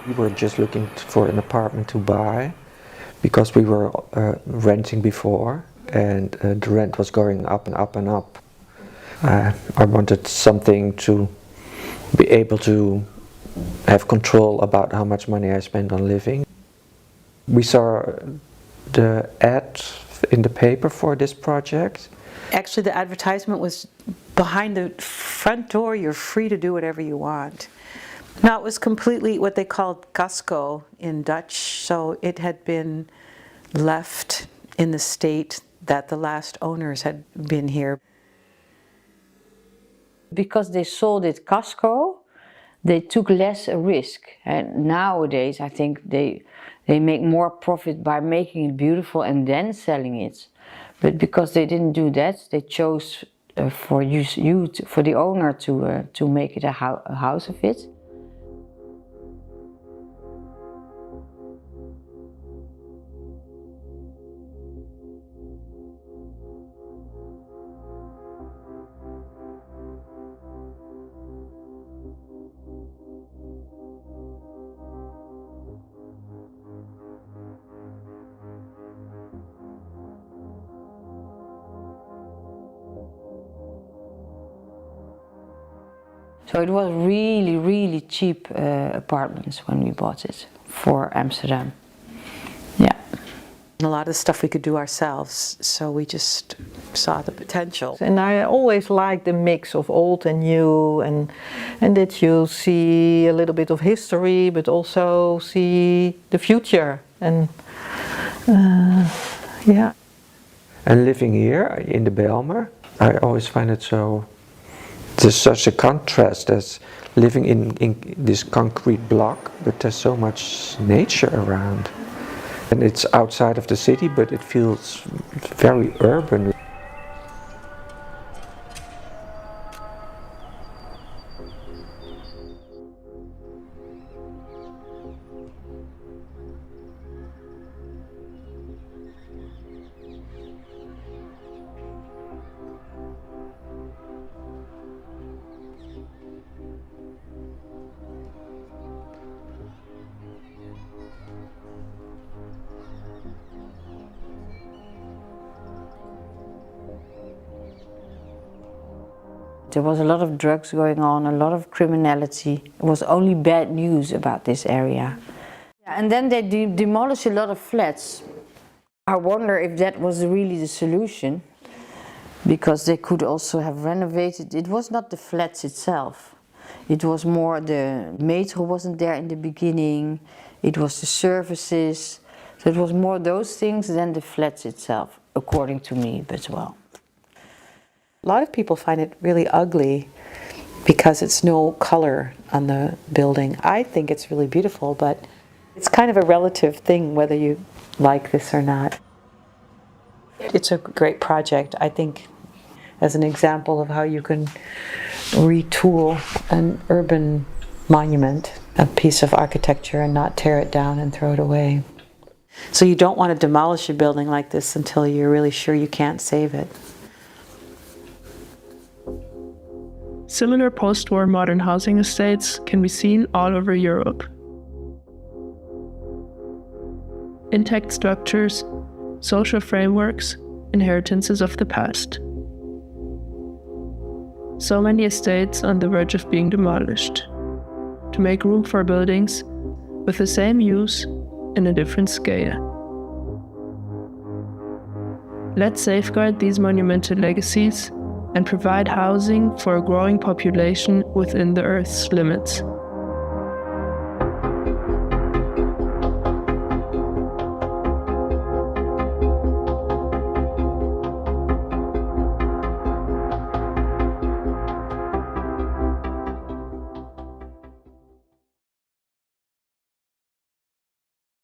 We were just looking for an apartment to buy because we were renting before, and the rent was going up and up and up. I wanted something to be able to have control about how much money I spend on living. We saw the ad in the paper for this project. Actually, the advertisement was behind the front door. You're free to do whatever you want. Now, it was completely what they called casco in Dutch, so it had been left in the state that the last owners had been here. Because they sold it casco, they took less a risk. And nowadays, I think they make more profit by making it beautiful and then selling it. But because they didn't do that, they chose for the owner to make it a house of it. So it was really, really cheap apartments when we bought it for Amsterdam. Yeah. A lot of the stuff we could do ourselves, so we just saw the potential. And I always like the mix of old and new, and that you see a little bit of history, but also see the future. And yeah. And living here in the Bijlmer, I always find it so. There's such a contrast as living in this concrete block, but there's so much nature around. And it's outside of the city, but it feels very urban. There was a lot of drugs going on, a lot of criminality. It was only bad news about this area. And then they demolished a lot of flats. I wonder if that was really the solution, because they could also have renovated. It was not the flats itself. It was more the metro wasn't there in the beginning. It was the services. So it was more those things than the flats itself, according to me, but well. A lot of people find it really ugly because it's no color on the building. I think it's really beautiful, but it's kind of a relative thing whether you like this or not. It's a great project, I think, as an example of how you can retool an urban monument, a piece of architecture, and not tear it down and throw it away. So you don't want to demolish a building like this until you're really sure you can't save it. Similar post-war modern housing estates can be seen all over Europe. Intact structures, social frameworks, inheritances of the past. So many estates on the verge of being demolished, to make room for buildings with the same use in a different scale. Let's safeguard these monumental legacies and provide housing for a growing population within the Earth's limits.